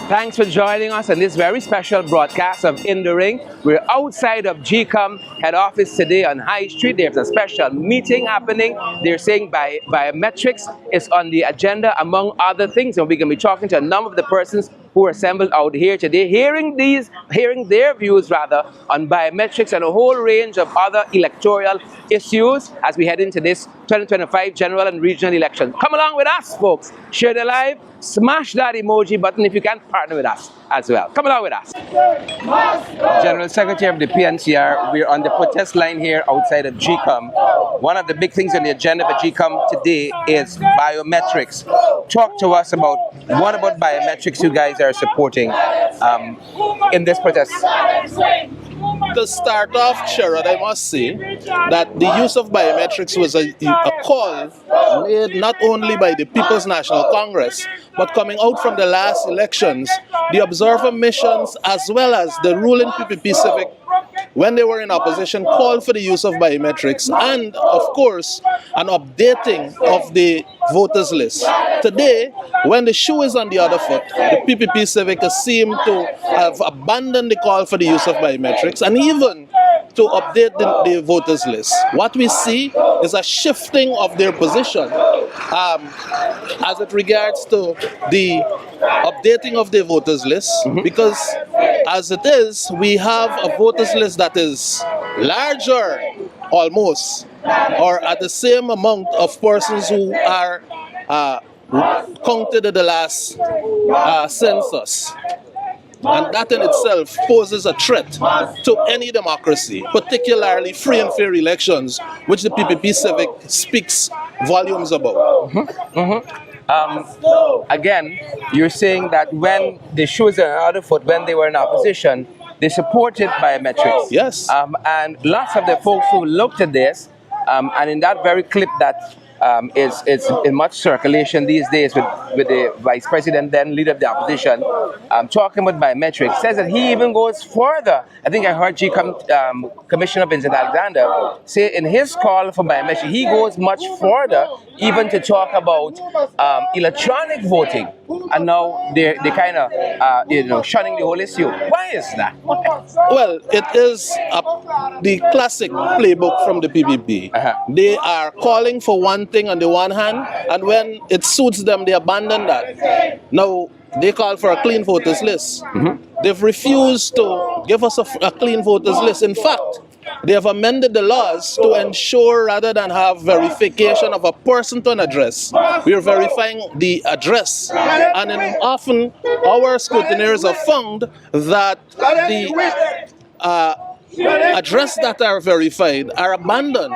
Thanks for joining us on this very special broadcast of In the Ring. We're outside of GECOM head office today on High Street. There's a special meeting happening. They're saying biometrics is on the agenda, among other things. And we're going to be talking to a number of the persons who are assembled out here today, hearing their views rather on biometrics and a whole range of other electoral issues as we head into this 2025 general and regional election. Come along with us, folks. Share the live, smash that emoji button if you can partner with us as well. Come along with us. General Secretary of the PNCR, we're on the protest line here outside of GECOM. One of the big things on the agenda for GECOM today is biometrics. Talk to us about what about biometrics you guys are supporting in this protest. To start off, Sherrod, I must say that the use of biometrics was a call made not only by the People's National Congress, but coming out from the last elections, the observer missions as well as the ruling PPP Civic, when they were in opposition, called for the use of biometrics and, of course, an updating of the voters list. Today, when the shoe is on the other foot, the PPP Civic seem to have abandoned the call for the use of biometrics and even to update the voters list. What we see is a shifting of their position as it regards to the updating of the voters list, because as it is, we have a voters list that is larger almost, or at the same amount of persons who are counted in the last census. And that in itself poses a threat to any democracy, particularly free and fair elections, which the PPP Civic speaks volumes about. Again, you're saying that when the shoes are on the other foot, when they were in opposition, they supported biometrics. Yes. And lots of the folks who looked at this, and in that very clip that is in much circulation these days with the Vice President, then leader of the opposition, talking about biometrics, says that he even goes further. I think I heard GECOM Commissioner Vincent Alexander say in his call for biometrics, he goes much further even to talk about electronic voting. And now they're kind of shunning the whole issue. Why is that? Well, it is the classic playbook from the PPP. They are calling for one thing on the one hand, and when it suits them, they abandon that. Now, they call for a clean voters list. They've refused to give us a clean voters list. In fact, they have amended the laws to ensure, rather than have verification of a person to an address, we are verifying the address. And then often our scrutineers have found that the address that are verified are abandoned.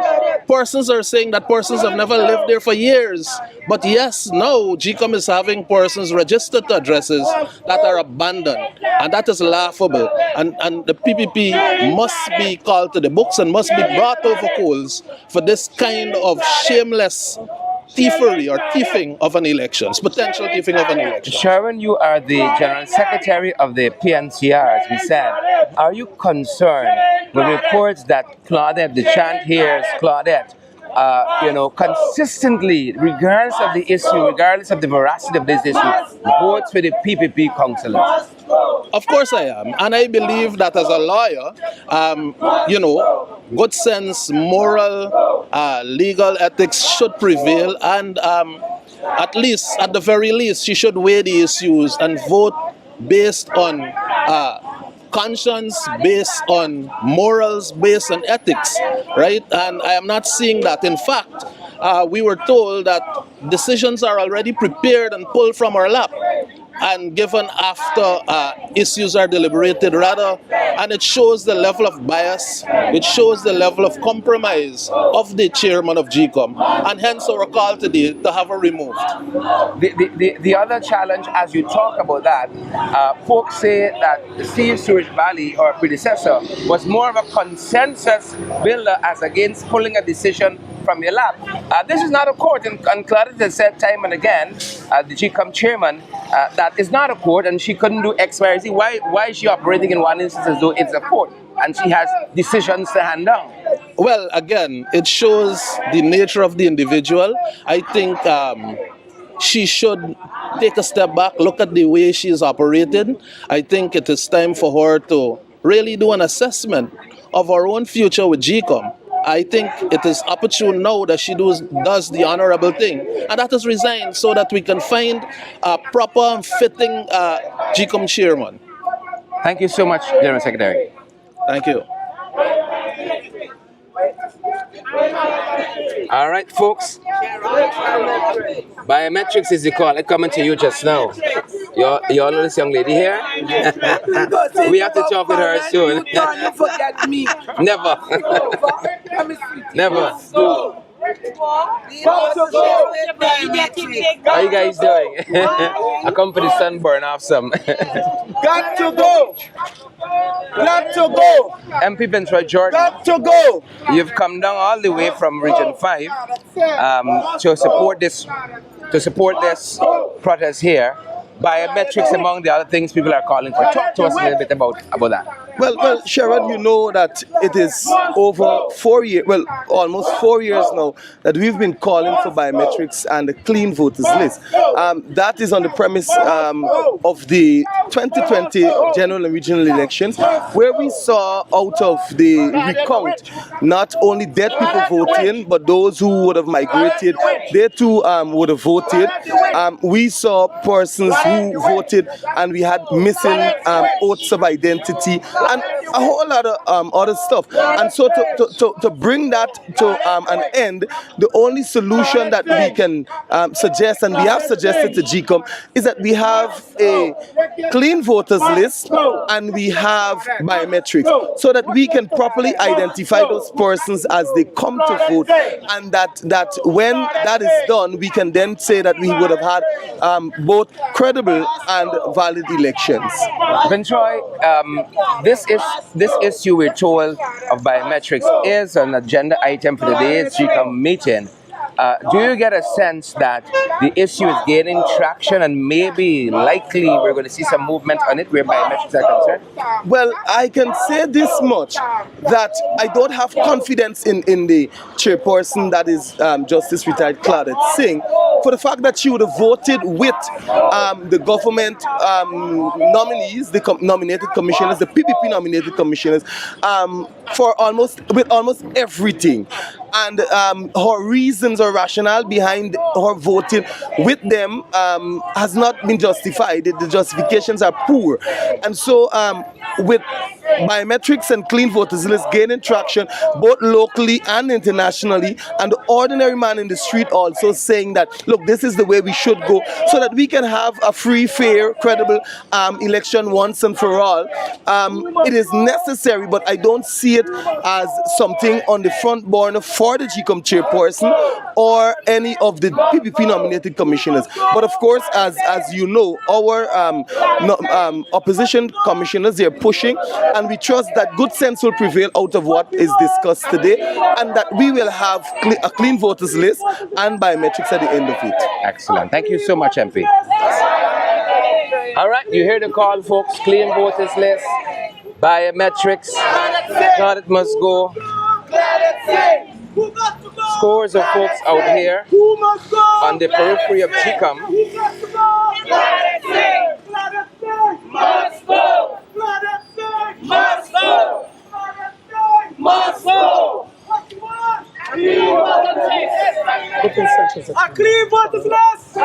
Persons are saying that persons have never lived there for years. But yes, now GECOM is having persons registered to addresses that are abandoned. And that is laughable. And the PPP must be called to the books and must be brought over coals for this kind of shameless thievery or thieving of an election, potential thieving of an election. Sharon, you are the General Secretary of the PNCR, as we said. Are you concerned with reports that Claudette, the chant here is Claudette, consistently, regardless of the issue, regardless of the veracity of this issue, votes for the PPP councillors? Of course I am, and I believe that as a lawyer, good sense, moral, legal ethics should prevail, and at the very least, she should weigh the issues and vote based on conscience, based on morals, based on ethics, right? And I am not seeing that. In fact, we were told that decisions are already prepared and pulled from our lap and given after issues are deliberated, rather, and it shows the level of bias, it shows the level of compromise of the chairman of GECOM, and hence our call today to have her removed. The other challenge, as you talk about that, folks say that Steve Stewart Valley, or predecessor, was more of a consensus builder as against pulling a decision from your lap. This is not a court, and Claudette has said time and again, the GECOM chairman, that is not a court, and she couldn't do X, Y, or Z. Why is she operating in one instance as though it's a court, and she has decisions to hand down? Well, again, it shows the nature of the individual. I think she should take a step back, look at the way she is operating. I think it is time for her to really do an assessment of her own future with GECOM. I think it is opportune now that she does the honorable thing, and that is resign so that we can find a proper and fitting GECOM chairman. Thank you so much, General Secretary. Thank you. All right, folks. Biometrics is the call. It's coming to you just now. You all know this young lady here? We have to talk with her soon. Forget me. Never. Never. How you guys doing? I come for the sunburn off some. Got to go. Got to go. MP Bentroy Jordan, Got to go. you've come down all the way from Region 5 to support this protest here. Biometrics among the other things people are calling for. Talk to us a little bit about that. Well, Sharon, you know that it is over 4 years, well, almost 4 years now, that we've been calling for biometrics and a clean voters list. That is on the premise of the 2020 general and regional elections, where we saw out of the recount not only dead people voting, but those who would have migrated, they too would have voted. We saw persons who voted, and we had missing oaths of identity and a whole lot of other stuff. And so to bring that to an end, the only solution that we can suggest, and we have suggested to GECOM, is that we have a clean voters list and we have biometrics, so that we can properly identify those persons as they come to vote, and that when that is done, we can then say that we would have had both credible and valid elections. Bentroy, this issue we're told of biometrics is an agenda item for today's GECOM meeting. Do you get a sense that the issue is gaining traction and maybe likely we're going to see some movement on it where biometrics are concerned? Well, I can say this much, that I don't have confidence in the chairperson, that is Justice Retired Claudette Singh, for the fact that she would have voted with the government nominees, the nominated commissioners, the PPP nominated commissioners, for almost everything. And her reasons or rationale behind her voting with them has not been justified. The justifications are poor. And so with biometrics and clean voters list gaining traction both locally and internationally, and the ordinary man in the street also saying that, look, this is the way we should go, so that we can have a free, fair, credible election once and for all. It is necessary, but I don't see it as something on the front burner for the GECOM chairperson or any of the PPP nominated commissioners. But of course, as you know, our opposition commissioners, they are pushing, and we trust that good sense will prevail out of what is discussed today, and that we will have a clean voters list and biometrics at the end of it. Excellent. Thank you so much, MP. All right, you hear the call, folks. Clean voters list, biometrics. God, it must go. Scores of folks out here on the periphery of GECOM. A clean voters list!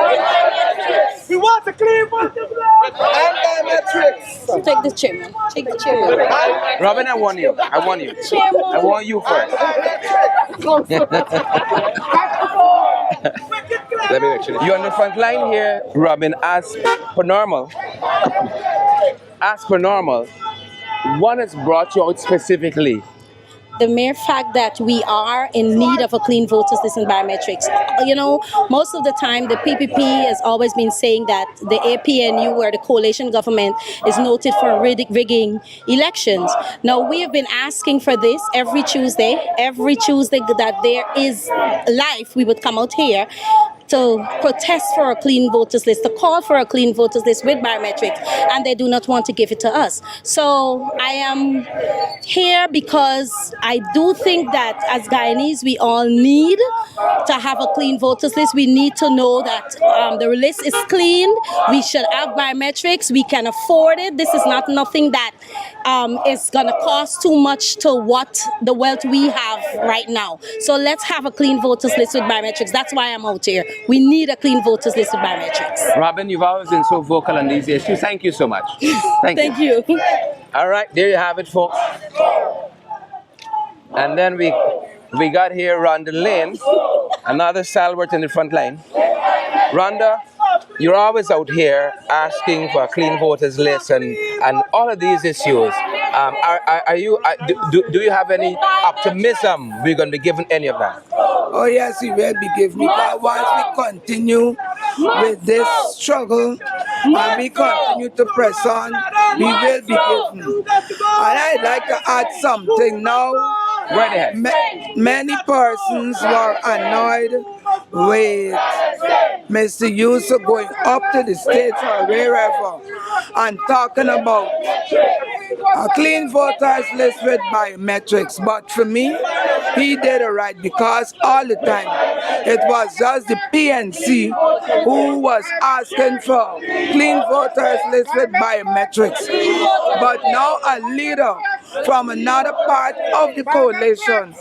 We want a clean voters list! And biometrics! Take the chairman. Take the chairman. Robin, I want you. I want you. I want you first. Let me actually. You're on the front line here, Robin. As per normal, what has brought you out specifically? The mere fact that we are in need of a clean voters list and biometrics. You know, most of the time the PPP has always been saying that the APNU, or the coalition government, is noted for rigging elections. Now, we have been asking for this every Tuesday that there is life, we would come out here to protest for a clean voters list, to call for a clean voters list with biometrics, and they do not want to give it to us. So I am here because I do think that as Guyanese, we all need to have a clean voters list. We need to know that the list is clean. We should have biometrics. We can afford it. This is not nothing that is going to cost too much to what the wealth we have right now. So let's have a clean voters list with biometrics. That's why I'm out here. We need a clean voters list with biometrics. Robin, you've always been so vocal on these issues. Thank you so much. Thank you. All right, there you have it, folks. And then we got here Rhonda Lane, another stalwart in the front line. Rhonda, you're always out here asking for a clean voters list and all of these issues. Do you have any optimism we're going to be given any of that? Oh yes, we will be given, because once we continue with this struggle and we continue to press on, we will be given. And I'd like to add something now. Right ahead. Many persons were annoyed with Mr. Yusuf going up to the States or wherever and talking about a clean voters list with biometrics. But for me, he did it right, because all the time it was just the PNC who was asking for clean voters list with biometrics. But now a leader from another part of the coalition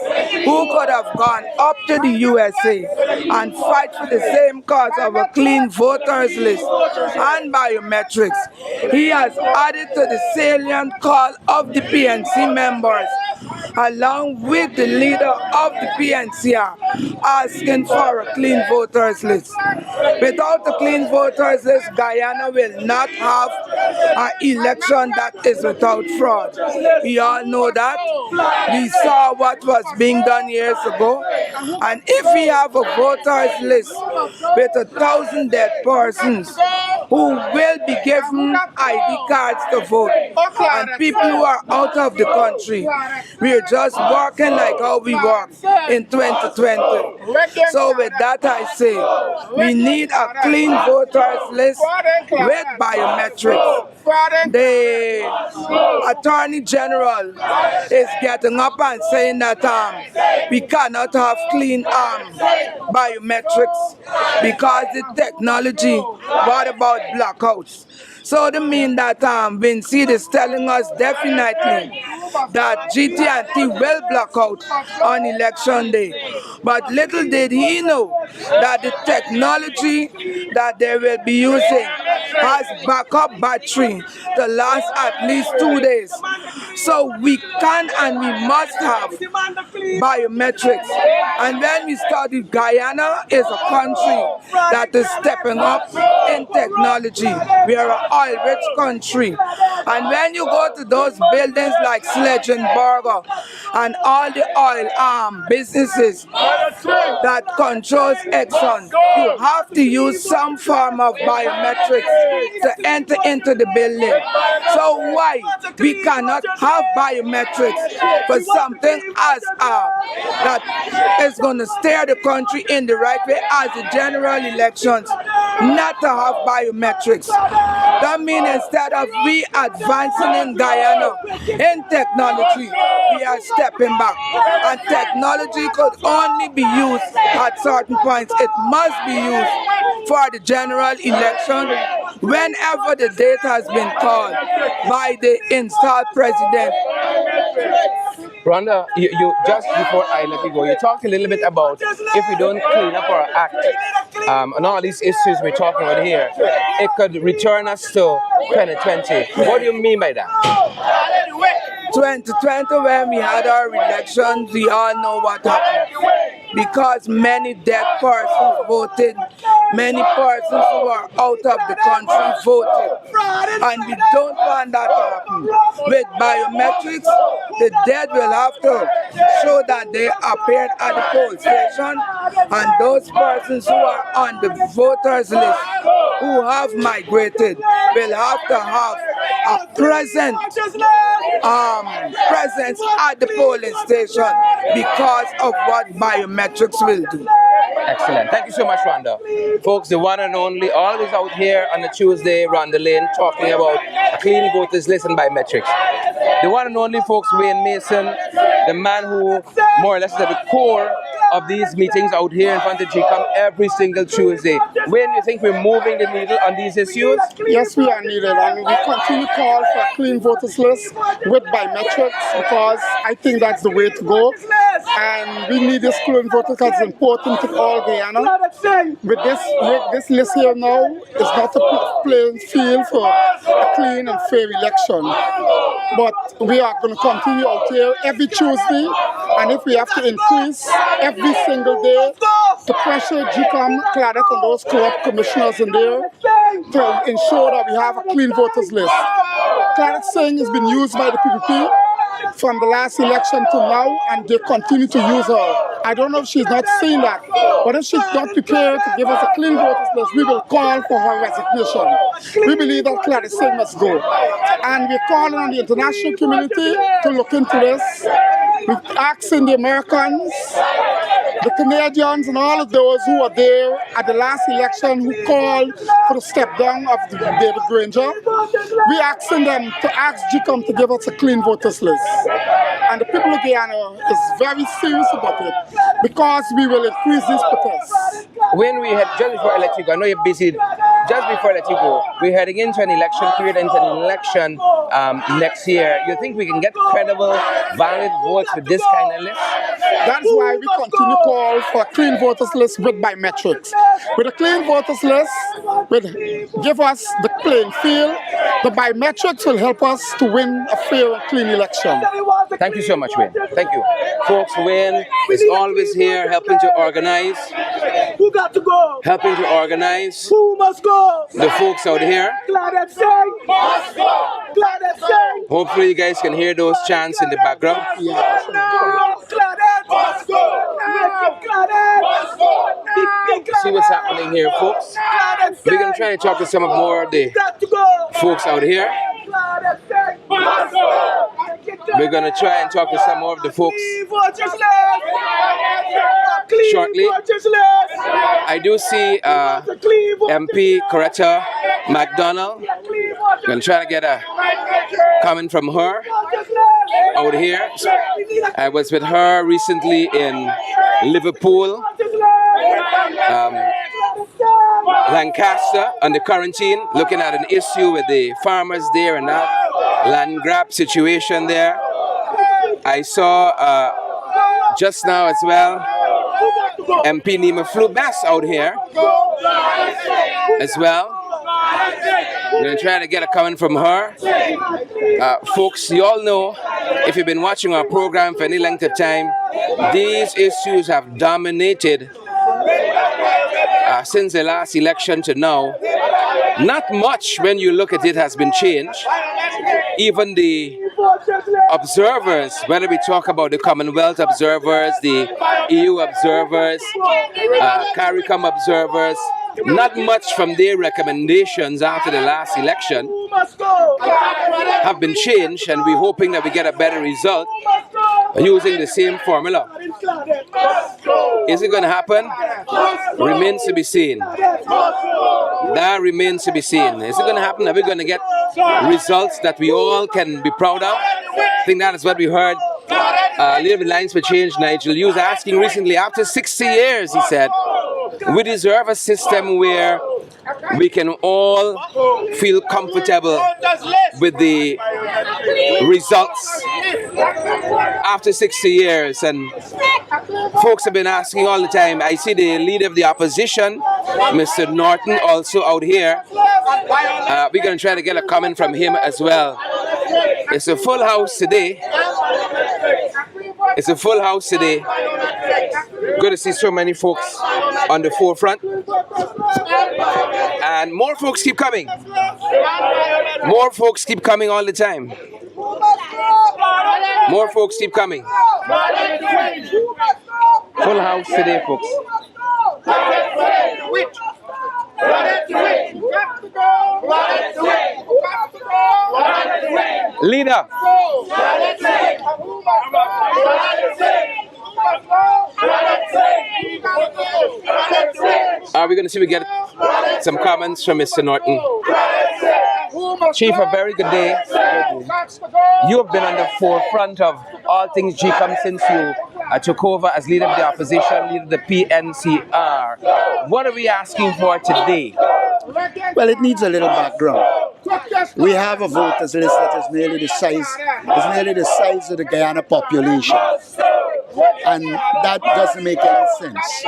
who could have gone up to the USA and fight for the same cause of a clean voters list and biometrics, he has added to the salient call of the PNC members, along with the leader of the PNCR, asking for a clean voters list. Without a clean voters list, Guyana will not have an election that is without fraud. We all know that. We saw what was being done years ago. And if we have a voters list with 1,000 dead persons who will be given ID cards to vote, and people who are out of the country, we're just working like how we work in 2020. So with that I say, we need a clean voters list with biometrics. The Attorney General is getting up and saying that we cannot have clean biometrics because the technology. What about blackouts? So they mean that Vinci is telling us definitely that GT&T will block out on election day. But little did he know that the technology that they will be using has backup battery to last at least 2 days. So we can and we must have biometrics. And when we study, Guyana is a country that is stepping up in technology. We are an oil-rich country. And when you go to those buildings like Sledge and Burger and all the oil businesses that controls Exxon, you have to use some form of biometrics to enter into the building. So why we cannot have biometrics for something as that is going to steer the country in the right way as the general elections, not to have biometrics? That means instead of we advancing in Guyana in technology, we are stepping back. And technology could only be used at certain points. It must be used for the general election whenever the date has been called by the installed president. Rhonda, you just before I let you go, you talked a little bit about if we don't clean up our act and all these issues we're talking about here, it could return us to 2020. What do you mean by that? 2020, when we had our elections, we all know what happened. Because many dead persons voted, many persons who are out of the country voted. And we don't want that to happen. With biometrics, the dead will have to show that they appeared at the poll station, and those persons who are on the voters list who have migrated will have to have a presence at the polling station because of what biometrics will do. Excellent. Thank you so much, Rhonda. Folks, the one and only, always out here on a Tuesday, Rhonda Lane, talking about a clean voters list and biometrics. The one and only, folks, Wayne Mason, the man who more or less is at the core of these meetings out here in front of GECOM every single Tuesday. Wayne, you think we're moving the needle on these issues? Yes, we are needed, and we continue to call for a clean voters list with biometrics because I think that's the way to go. And we need this clean voters because it's important to all Guyana. With this list here now, it's not a playing field for a clean and fair election. But we are going to continue out here every Tuesday, and if we have to increase every single day to pressure GECOM, Claudette, and those corrupt commissioners in there to ensure that we have a clean voters list. Claudette Singh has been used by the PPP from the last election to now, and they continue to use her. I don't know if she's not seeing that, but if she's not prepared to give us a clean voters list, we will call for her resignation. We believe that Claudette Singh must go. And we're calling on the international community to look into this. We're asking the Americans, the Canadians, and all of those who were there at the last election who called for the step down of David Granger. We're asking them to ask GECOM to give us a clean voters list. And the people of Guyana is very serious about it because we will increase these protests. When we had, just before I let you go, I know you're busy, just before I let you go, we're heading into an election period, into an election next year. You think we can get credible, valid votes with this kind of list? That's why we continue to call for a clean voters list with biometrics. With a clean voters list, give us the playing field. The biometrics will help us to win a fair and clean election. Thank you so much, Wayne. Thank you. Folks, Wayne is always here helping to organize. Who got to go? Helping to organize. Who must go? The folks out here. Claudette Singh must go. Claudette Singh. Hopefully you guys can hear those chants in the background. Claudette must go. Claudette must go. See what's happening here, folks. We're going to try and talk to some of more of the folks out here. We're going to try and talk to some more of the folks shortly. I do see MP Coretta McDonald. I'm going to try to get a comment from her out here. I was with her recently in Liverpool, Lancaster, on the quarantine, looking at an issue with the farmers there and that land grab situation there. I saw just now as well MP Nima Flubas out here as well. I'm going to try to get a comment from her. Folks, you all know, if you've been watching our program for any length of time, these issues have dominated since the last election to now. Not much, when you look at it, has been changed. Even the observers, whether we talk about the Commonwealth observers, the EU observers, CARICOM observers, not much from their recommendations after the last election have been changed, and we're hoping that we get a better result using the same formula. Is it going to happen? Remains to be seen. That remains to be seen. Is it going to happen? Are we going to get results that we all can be proud of? I think that is what we heard. Little bit lines for change. Nigel Hughes asking recently, after 60 years, he said, we deserve a system where we can all feel comfortable with the results after 60 years. And folks have been asking all the time. I see the leader of the opposition, Mr. Norton, also out here. We're going to try to get a comment from him as well. It's a full house today. It's a full house today. Good to see so many folks on the forefront. And more folks keep coming. More folks keep coming all the time. More folks keep coming. Full house today, folks. Leader. Are we going to see if we get some comments from Mr. Norton? Chief, a very good day. You have been on the forefront of all things GECOM since you took over as leader of the opposition, leader of the PNCR. What are we asking for today? Well, it needs a little background. We have a voters list that is nearly the size of the Guyana population. And that doesn't make any sense.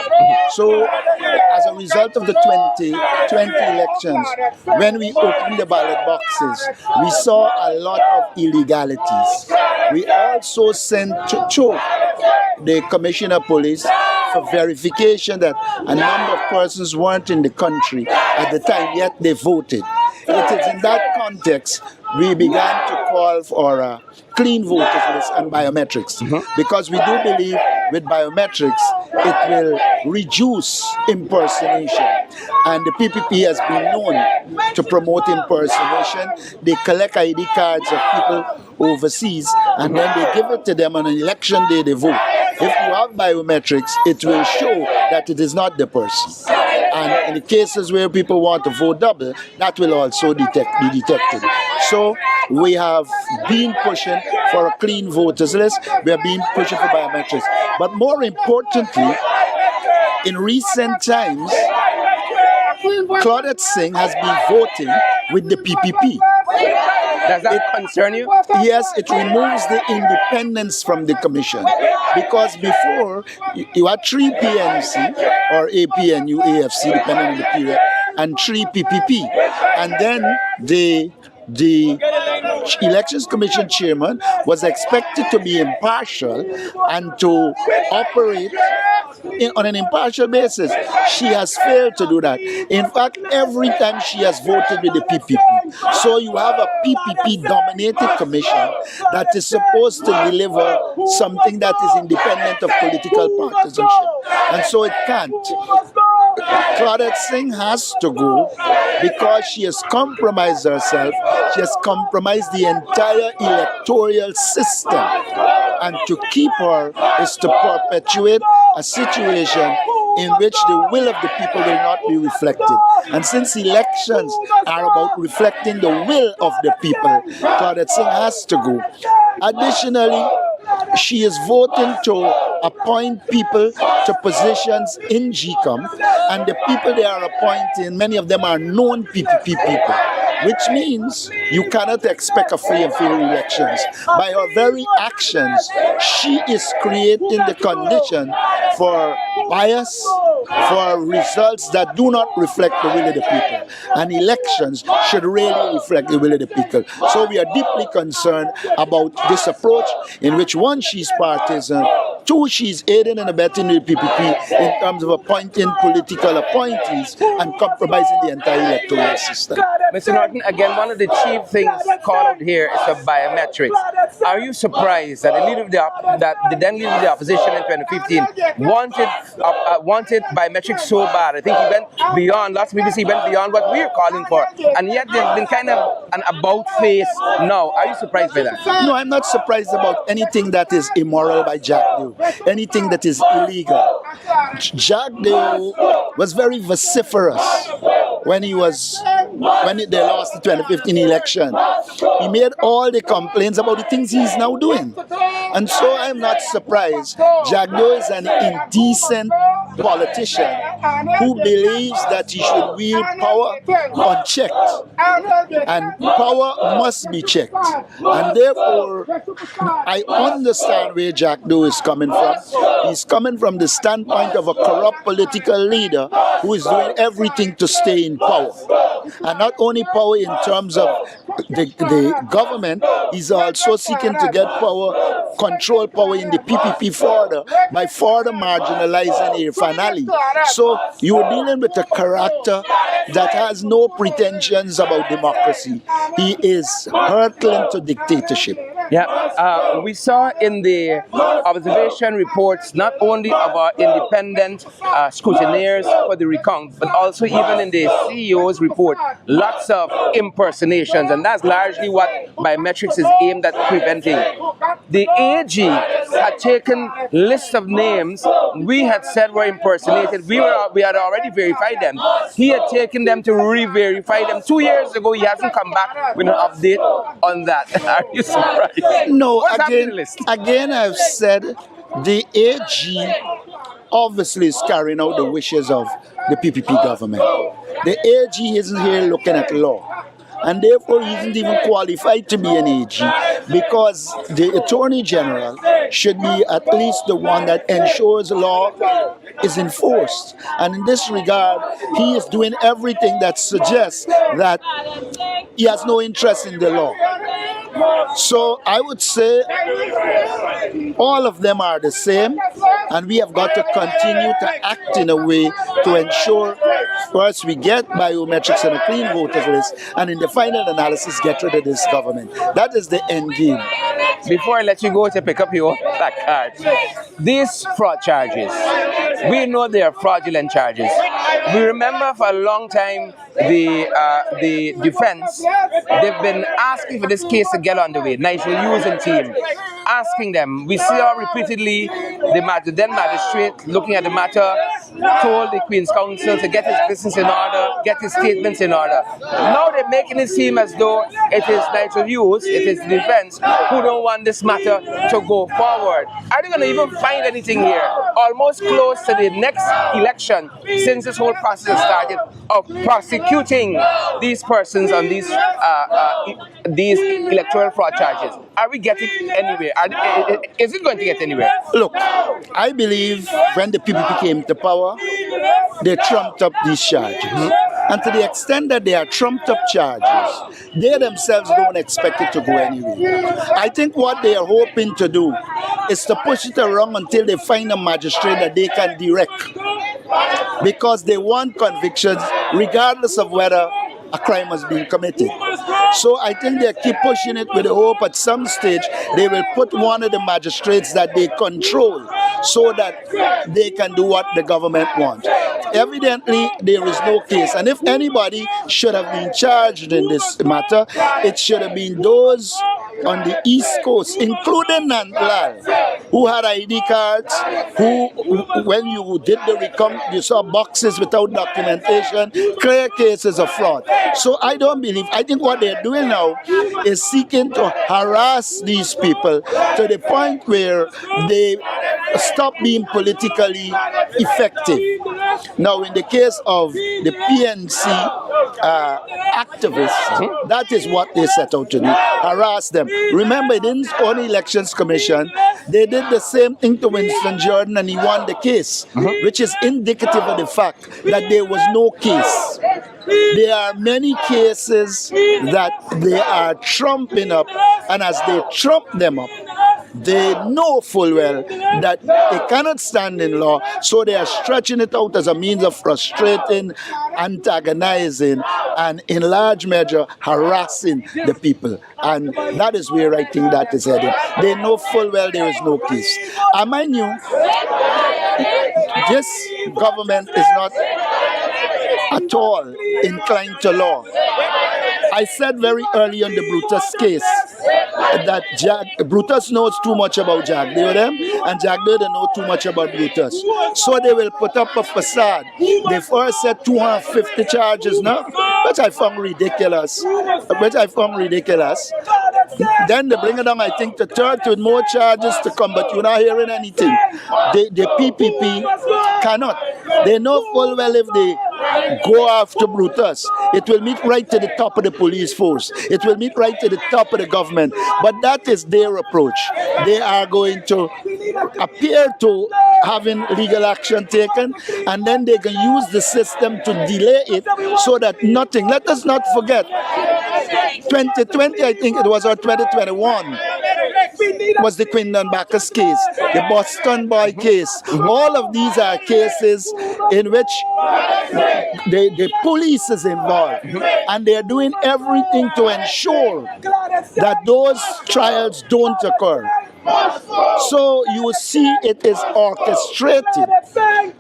So, as a result of the 2020 elections, when we opened the ballot boxes, we saw a lot of illegalities. We also sent to the Commissioner of Police for verification that a number of persons weren't in the country at the time, yet they voted. It is in that context we began to call for a clean voters list and biometrics, because we do believe with biometrics it will reduce impersonation, and the PPP has been known to promote impersonation. They collect ID cards of people overseas and then they give it to them on an election day they vote. If you have biometrics, it will show that it is not the person. And in the cases where people want to vote double, that will also be detected. So we have been pushing for a clean voters list. We have been pushing for biometrics. But more importantly, in recent times, Claudette Singh has been voting with the PPP. Does that concern you? Yes, it removes the independence from the commission. Because before, you had 3 PNC, or APNU, AFC, depending on the period, and 3 PPP. And then the Elections Commission chairman was expected to be impartial and to operate on an impartial basis. She has failed to do that. In fact, every time she has voted with the PPP. So you have a PPP-dominated commission that is supposed to deliver something that is independent of political partisanship. And so it can't. Claudette Singh has to go because she has compromised herself. She has compromised the entire electoral system. And to keep her is to perpetuate a situation in which the will of the people will not be reflected. And since elections are about reflecting the will of the people, Claudette Singh has to go. Additionally, she is voting to appoint people to positions in GECOM, and the people they are appointing, many of them are known PPP people, which means you cannot expect a free and fair elections. By her very actions, she is creating the condition for bias, for results that do not reflect the will of the people. And elections should really reflect the will of the people. So we are deeply concerned about this approach in which, one, she's partisan, two, she's aiding and abetting the PPP in terms of appointing political appointees and compromising the entire electoral system. Mr. Norton, again, one of the chief things called out here is the biometrics. Are you surprised that the then leader of the opposition in 2015 wanted biometrics so bad? I think he went beyond, lots of people say he went beyond what we're calling for, and yet there's been kind of an about face now. Are you surprised by that? No, I'm not surprised about anything that is immoral by Jack Doe, anything that is illegal. Jack Doe was very vociferous when they lost the 2015 election. He made all the complaints about the things he's now doing. And so I'm not surprised. Jack Doe is an indecent politician who believes that he should wield power unchecked. And power must be checked. And therefore, I understand where Jack Doe is coming from. He's coming from the standpoint of a corrupt political leader who is doing everything to stay in power. And not only power in terms of the government, he's also seeking to get power, control power in the PPP further by further marginalizing Irfan Ali. So you're dealing with a character that has no pretensions about democracy. He is hurtling to dictatorship. Yeah, we saw in the observation reports not only of our independent scrutineers for the recount, but also even in the CEO's report, lots of impersonations, and that's largely what biometrics is aimed at preventing. The AG had taken lists of names we had said were impersonated. We had already verified them. He had taken them to re-verify them 2 years ago. He hasn't come back with an update on that. Are you surprised? No, What's happening in the list? again, I've said the AG obviously is carrying out the wishes of the PPP government. The AG isn't here looking at law, and therefore he isn't even qualified to be an AG, because the Attorney General should be at least the one that ensures law is enforced. And in this regard, he is doing everything that suggests that he has no interest in the law. So I would say all of them are the same, and we have got to continue to act in a way to ensure first we get biometrics and a clean voters list, and in the final analysis get rid of this government. That is the end game. Before I let you go to pick up your placard, these fraud charges, we know they are fraudulent charges. We remember for a long time the defense, they've been asking for this case to get underway. Nigel Hughes and team asking them. We see how repeatedly the then magistrate looking at the matter told the Queen's Counsel to get his business in order, get his statements in order. Now they're making it seem as though it is Nigel Hughes, it is the defense who don't want this matter to go forward. Are they going to even find anything here? Almost close to the next election, since this whole process has started, of prosecuting these persons on these electoral fraud charges. Are we getting anywhere? Is it going to get anywhere? Look, I believe when the PPP came to power, they trumped up these charges. And to the extent that they are trumped up charges, they themselves don't expect it to go anywhere. I think what they are hoping to do is to push it around until they find a magistrate that they can direct, because they want convictions regardless of whether a crime has been committed. So I think they keep pushing it with the hope at some stage they will put one of the magistrates that they control so that they can do what the government wants. Evidently, there is no case. And if anybody should have been charged in this matter, it should have been those on the East Coast, including Nantlal, who had ID cards, who, when you did the recount, you saw boxes without documentation, clear cases of fraud. So I don't believe, I think what they're doing now is seeking to harass these people to the point where they stop being politically effective. Now, in the case of the PNC activists, that is what they set out to do, harass them. Remember, it didn't only Elections Commission, they did the same thing to Winston Jordan and he won the case, which is indicative of the fact that there was no case. There are many cases that they are trumping up, and as they trump them up, they know full well that they cannot stand in law, so they are stretching it out as a means of frustrating, antagonizing, and in large measure harassing the people. And that is where I think that is headed. They know full well there is no case. And mind you, this government is not at all inclined to law. I said very early on the Brutus case that Brutus knows too much about Jagdeo and Jagdeo don't know too much about Brutus. So they will put up a facade. They first said 250 charges now, which I found ridiculous. Then they bring it down, I think, to 30 with more charges to come, but you're not hearing anything. The PPP cannot. They know full well if they go after Brutus, it will meet right to the top of the police force. It will meet right to the top of the government. But that is their approach. They are going to appear to having legal action taken, and then they can use the system to delay it so that nothing. Let us not forget, 2020, I think it was, or 2021, was the Quindon Bacchus case, the Boston Boy case. All of these are cases in which the police is involved, and they're doing everything to ensure that those trials don't occur. So you see it is orchestrated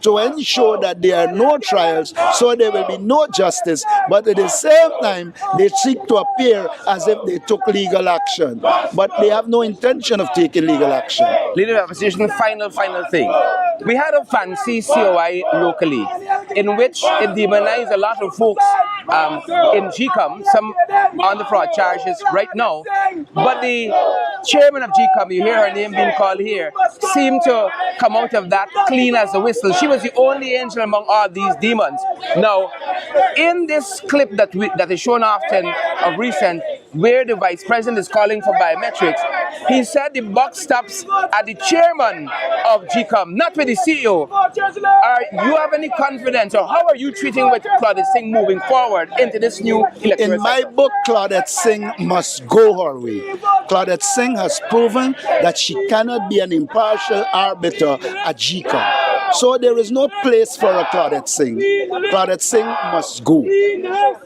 to ensure that there are no trials, so there will be no justice, but at the same time they seek to appear as if they took legal action, but they have no intention of taking legal action. Leader of opposition, final thing. We had a fancy COI locally in which it demonized a lot of folks in GECOM, some on the fraud charges right now, but the chairman of GECOM, you hear her name being called here, seemed to come out of that clean as a whistle. She was the only angel among all these demons. Now, in this clip that is shown often of recent, where the vice president is calling for biometrics, he said the buck stops at the chairman of GECOM, not with the CEO. You have any confidence, or how are you treating with Claudette Singh moving forward into this new electoral In my book, Claudette Singh must go her way. Claudette Singh has proven that she cannot be an impartial arbiter at GECOM. So there is no place for a Claudette Singh. Claudette Singh must go.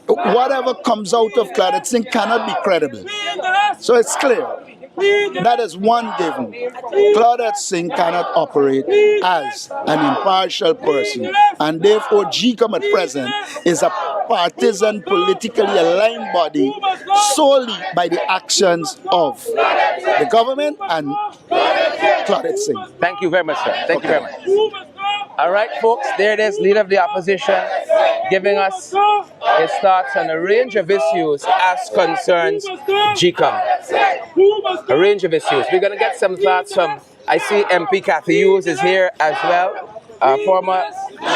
Whatever comes out of Claudette Singh cannot be credible. So it's clear. That is one given. Claudette Singh cannot operate as an impartial person, and therefore GECOM at present is a partisan, politically aligned body solely by the actions of the government and Claudette Singh. Thank you very much, sir. Thank you very much. All right, folks, there it is, leader of the opposition, giving us his thoughts on a range of issues as concerns GECOM. A range of issues. We're going to get some thoughts from, I see MP Kathy Hughes is here as well. Former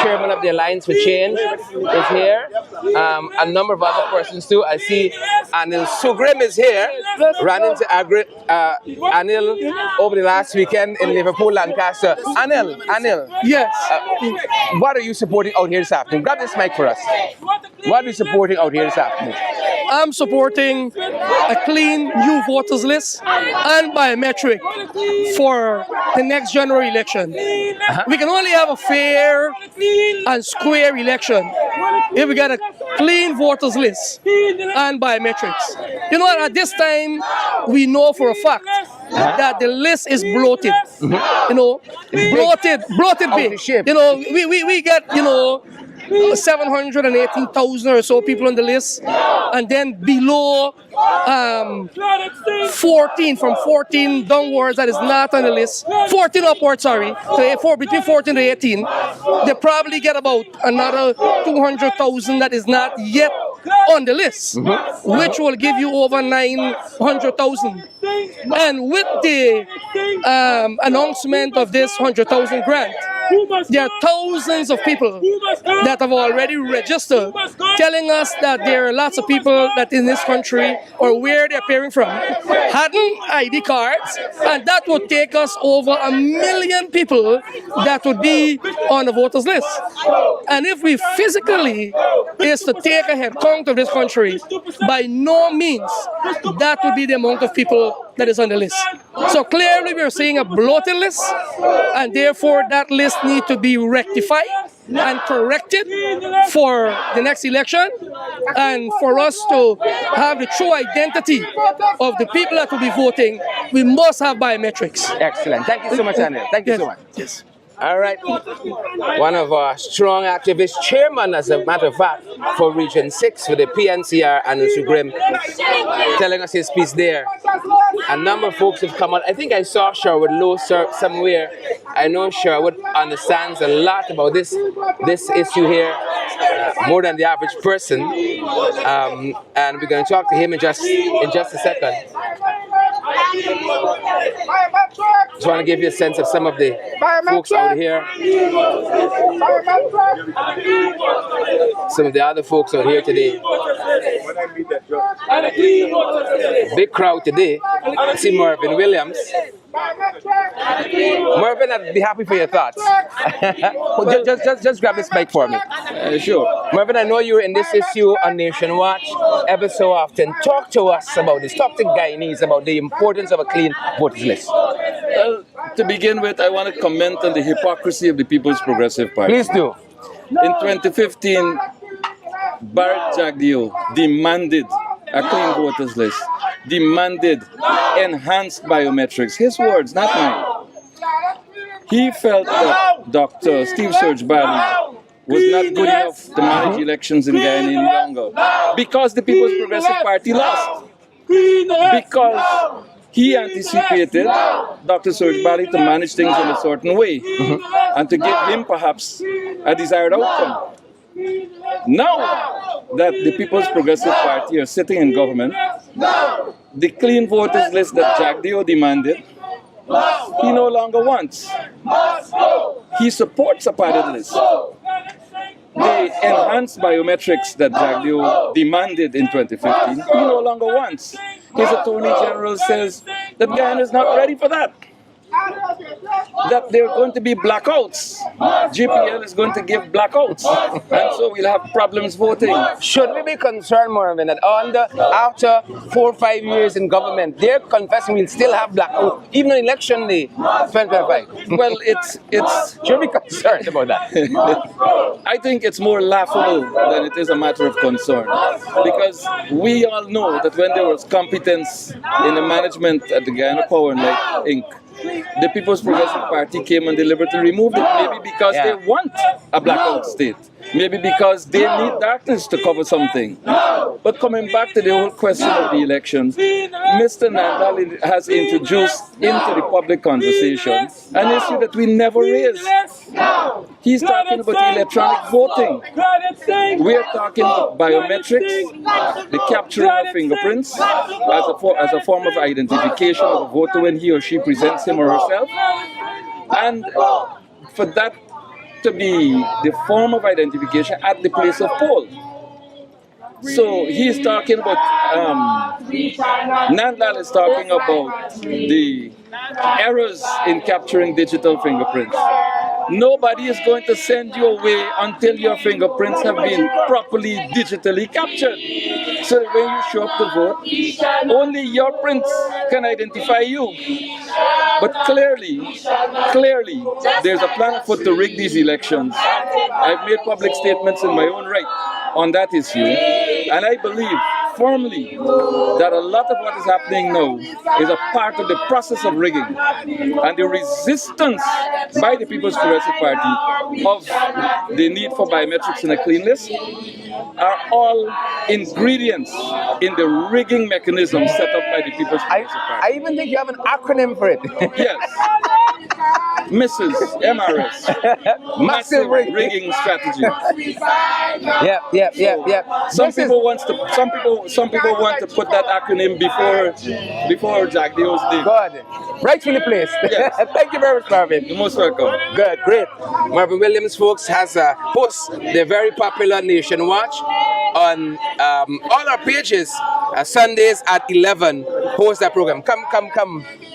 chairman of the Alliance for Change is here. A number of other persons too. I see Anil Sugrim is here. Ran into Anil over the last weekend in Liverpool, Lancaster. Anil. Yes. What are you supporting out here this afternoon? Grab this mic for us. What are you supporting out here this afternoon? I'm supporting a clean new voters list and biometric for the next general election. We can only have a fair and square election if we get a clean voters list and biometrics. You know, at this time, we know for a fact that the list is bloated. You know, bloated big. You know, we get, you know, 718,000 or so people on the list, and then below 14, from 14 downwards that is not on the list, 14 upwards, sorry, between 14 to 18, they probably get about another 200,000 that is not yet on the list, which will give you over 900,000. And with the announcement of this 100,000 grant, there are thousands of people that have already registered, telling us that there are lots of people that in this country or where they're appearing from hadn't ID cards, and that would take us over 1 million people that would be on the voters list. And if we physically is to take a head count of this country, by no means that would be the amount of people that is on the list. So clearly we're seeing a bloated list, and therefore that list needs to be rectified and corrected for the next election, and for us to have the true identity of the people that will be voting, we must have biometrics. Excellent. Thank you so much, Anil. Thank you so much. Yes. All right. One of our strong activists, chairman, as a matter of fact, for Region 6 for the PNCR, Anil Sugrim, telling us his piece there. A number of folks have come on. I think I saw Sherwood Lowe somewhere. I know Sherwood understands a lot about this issue here, more than the average person. And we're going to talk to him in just a second. Just want to give you a sense of some of the folks out here. Some of the other folks out here today. Big crowd today. I see Mervyn Williams. Mervyn, I'd be happy for your thoughts. just grab this mic for me. Sure. Mervyn, I know you're in this issue on Nation Watch ever so often. Talk to us about this. Talk to Guyanese about the importance of a clean voters list. Well, to begin with, I want to comment on the hypocrisy of the People's Progressive Party. Please do. In 2015, Bharat Jagdeo demanded a clean voters list. demanded enhanced biometrics. His words, not mine. He felt that Dr. Steve Serge Bali was not good enough to manage elections in Guyana any longer because the People's Progressive Party lost. Because he anticipated Dr. Serge Bali to manage things in a certain way and to give him perhaps a desired outcome. Now that the People's Progressive Party are sitting in government, the clean voters list that Jack Dio demanded, he no longer wants. He supports a party list. The enhanced biometrics that Jack Dio demanded in 2015, he no longer wants. His Attorney General says that Guyana is not ready for that. That there are going to be blackouts. GPL is going to give blackouts. And so we'll have problems voting. Should we be concerned, Marvin, that after 4 or 5 years in government, they're confessing we'll still have blackouts, even on election day 2025? Well, it's should we be concerned about that? I think it's more laughable than it is a matter of concern. Because we all know that when there was competence in the management at the Guyana Power and Light Inc., the People's Progressive Party came and deliberately removed it, maybe because they want a blackout state, maybe because they need darkness to cover something. But coming back to the whole question of the elections, Mr. Nandal has introduced into the public conversation an issue that we never raised. He's talking about electronic voting. We're talking about biometrics, the capturing of fingerprints as a form of identification of a voter when he or she presents him or herself. And for that to be the form of identification at the place of poll. So he's talking about, Nandal is talking about the errors in capturing digital fingerprints. Nobody is going to send you away until your fingerprints have been properly digitally captured. So that when you show up to vote, only your prints can identify you. But clearly, there's a plan afoot to rig these elections. I've made public statements in my own right on that issue, and I believe firmly that a lot of what is happening now is a part of the process of rigging, and the resistance by the People's Progressive Party of the need for biometrics in a clean list are all ingredients in the rigging mechanism set up by the People's Progressive Party. I even think you have an acronym for it. Yes. Mrs. MRS. Massive rigging strategy. Yeah. Some people want to put that acronym before Jack Dio's name. Good. Rightfully placed. Yes. Thank you very much, Marvin. You're most welcome. Good, great. Marvin Williams, folks, has a post, the very popular Nation Watch, on all our pages. Sundays at 11, host that program. Come.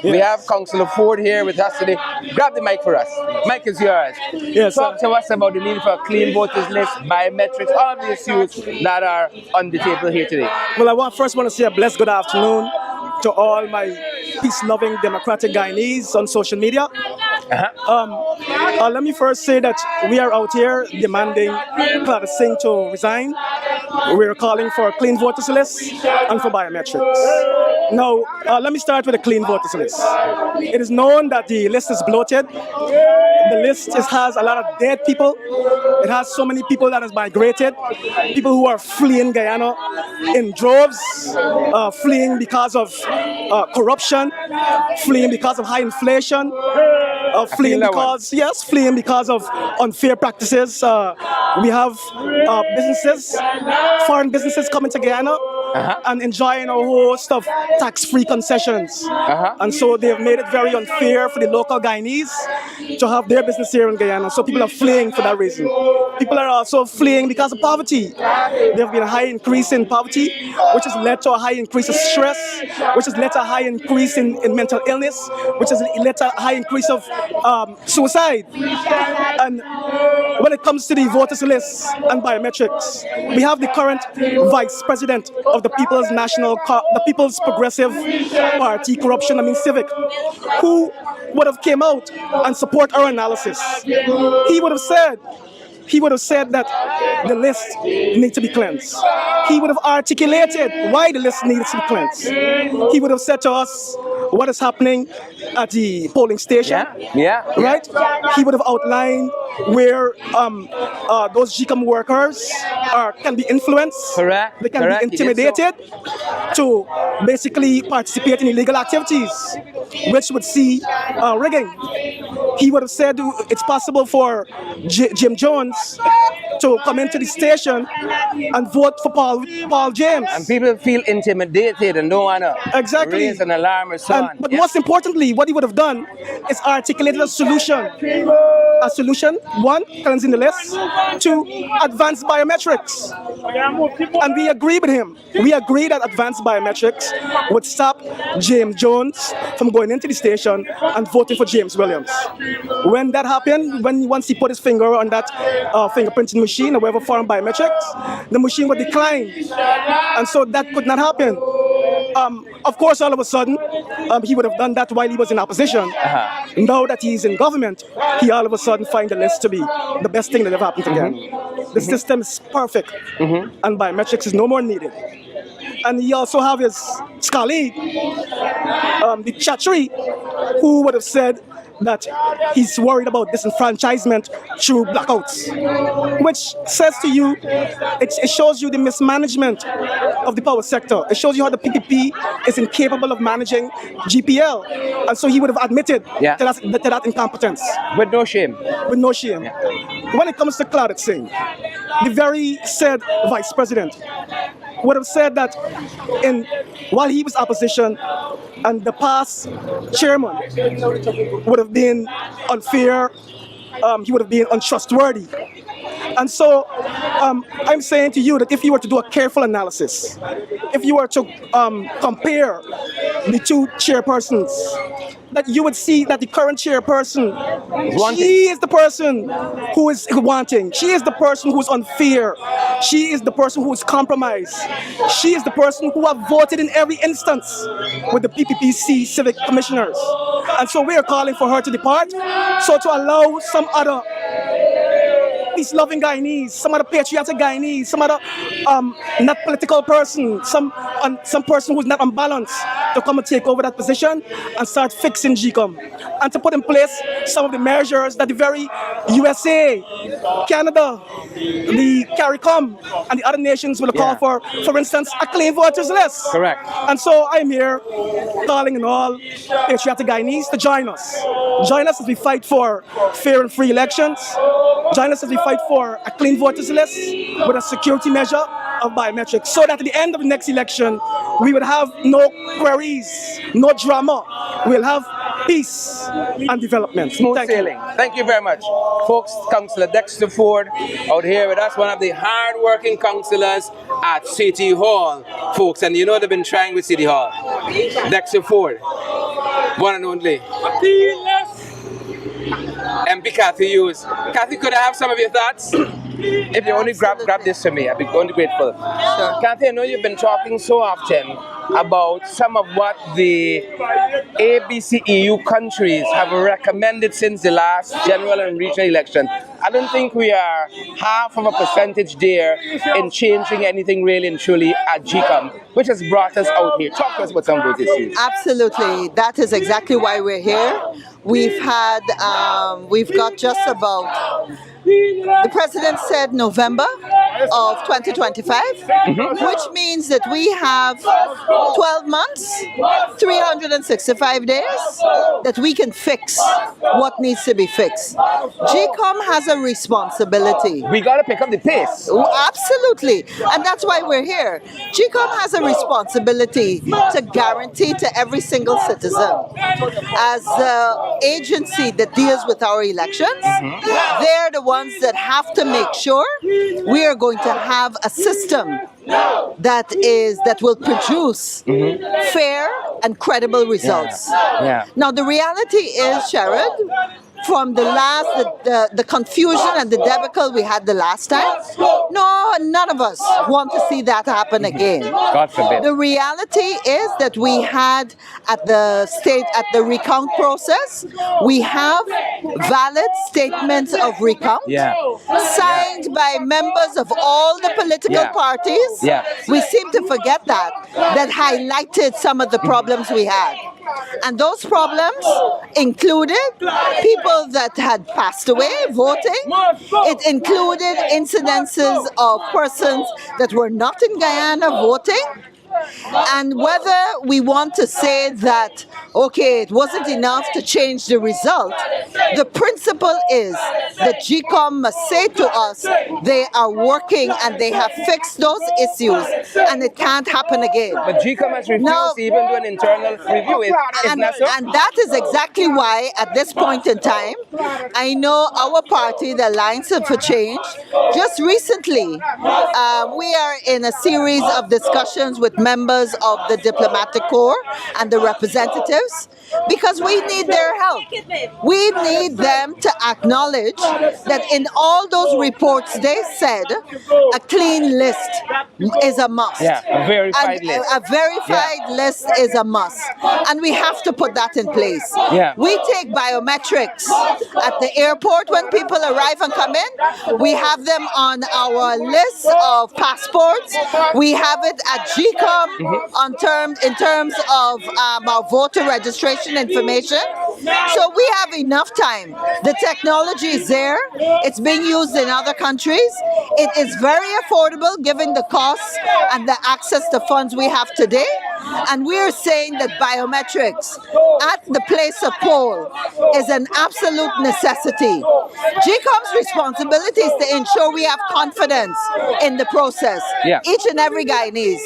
Yes. We have Councillor Ford here with us today. Grab the mic for us. Mic is yours. Yes, Talk to us about the need for a clean voters list, biometrics, all of the issues that are on the table here today. Well, I first want to say a blessed good afternoon to all my peace-loving democratic Guyanese on social media. Let me first say that we are out here demanding Clara Singh to resign. We're calling for a clean voters list and for biometrics. Now, let me start with a clean voters list. It is known that the list is bloated. The list has a lot of dead people. It has so many people that has migrated, people who are fleeing Guyana in droves, fleeing because of corruption, fleeing because of high inflation, fleeing because of unfair practices. We have businesses, foreign businesses coming to Guyana and enjoying a host of tax-free concessions. And so they've made it very unfair for the local Guyanese to have their business here in Guyana. So people are fleeing for that reason. People are also fleeing because of poverty. There have been a high increase in poverty, which has led to a high increase of stress, which has led to a high increase in mental illness, which has led to a high increase of suicide. And when it comes to the voters list and biometrics, we have the current vice president of the the People's Progressive Party, Civic, who would have came out and support our analysis. He would have said he would have said that the list needs to be cleansed. He would have articulated why the list needs to be cleansed. He would have said to us what is happening at the polling station. Right? He would have outlined where those GECOM workers can be influenced. Correct. They can be intimidated to basically participate in illegal activities, which would see rigging. He would have said it's possible for Jim Jones to come into the station and vote for Paul James. And people feel intimidated and don't want to raise an alarm or so on. But most importantly, what he would have done is articulated a solution. A solution, one, cleansing the list, two, advanced biometrics. And we agree with him. We agree that advanced biometrics would stop James Jones from going into the station and voting for James Williams. When that happened, once he put his finger on that fingerprinting machine or whatever form biometrics, the machine would decline. And so that could not happen. Of course, all of a sudden, he would have done that while he was in opposition. Now that he's in government, he all of a sudden finds the list to be the best thing that ever happened to him. The system is perfect, and biometrics is no more needed. And he also have his colleague, the Chatri, who would have said that he's worried about disenfranchisement through blackouts, which says to you, it shows you the mismanagement of the power sector. It shows you how the PPP is incapable of managing GPL. And so he would have admitted to that incompetence. With no shame. With no shame. When it comes to Claudette Singh, the very said vice president would have said that while he was opposition and the past chairman would have been unfair, he would have been untrustworthy. And so I'm saying to you that if you were to do a careful analysis, if you were to compare the two chairpersons, that you would see that the current chairperson, she is the person who is wanting. She is the person who is unfair. She is the person who is compromised. She is the person who have voted in every instance with the PPPC civic commissioners. And so we are calling for her to depart, so to allow some other peace-loving Guyanese, some other patriotic Guyanese, some other not political person, some person who's not unbalanced to come and take over that position and start fixing GECOM, and to put in place some of the measures that the very USA, Canada, the CARICOM, and the other nations will call for instance, a clean voters list. Correct. And so I'm here calling on all patriotic Guyanese to join us. Join us as we fight for fair and free elections. Join us as we fight for a clean voters list with a security measure of biometrics, so that at the end of the next election, we would have no queries, no drama. We'll have peace and development. Smooth sailing. Thank you very much. Folks, Councillor Dexter Ford out here with us, one of the hard-working councillors at City Hall, folks. And you know they've been trying with City Hall. Dexter Ford, one and only. MP Kathy Hughes. Kathy, could I have some of your thoughts? If you only grab this for me, I'd be only grateful. Sure. Kathy, I know you've been talking so often about some of what the ABCEU countries have recommended since the last general and regional election. I don't think we are half of a percentage there in changing anything really and truly at GECOM, which has brought us out here. Talk to us about some of those issues. Absolutely. That is exactly why we're here. We've got just about, the president said November of 2025, which means that we have 12 months, 365 days that we can fix what needs to be fixed. GECOM has a responsibility. We got to pick up the pace. Absolutely. And that's why we're here. GECOM has a responsibility to guarantee to every single citizen, as the agency that deals with our elections, they're the ones that have to make sure we are going to have a system that will produce fair and credible results. Now the reality is, Sherrod, from the confusion and the debacle we had the last time. No, none of us want to see that happen again. God forbid. The reality is that we had at the recount process, we have valid statements of recount signed by members of all the political parties. We seem to forget that highlighted some of the problems we had. And those problems included people that had passed away voting. It included incidences of persons that were not in Guyana voting. And whether we want to say that, okay, it wasn't enough to change the result, the principle is that GECOM must say to us they are working and they have fixed those issues and it can't happen again. But GECOM has refused to even do an internal review. And that is exactly why, at this point in time, I know our party, the Alliance for Change, just recently, we are in a series of discussions with members of the diplomatic corps and the representatives because we need their help. We need them to acknowledge that in all those reports they said a clean list is a must. Yeah, a verified list. A verified list is a must. And we have to put that in place. Yeah. We take biometrics at the airport when people arrive and come in. We have them on our list of passports. We have it at GECOM in terms of our voter registration information. So we have enough time. The technology is there. It's being used in other countries. It is very affordable given the costs and the access to funds we have today. And we're saying that biometrics at the place of poll is an absolute necessity. GECOM's responsibility is to ensure we have confidence in the process, each and every Guyanese.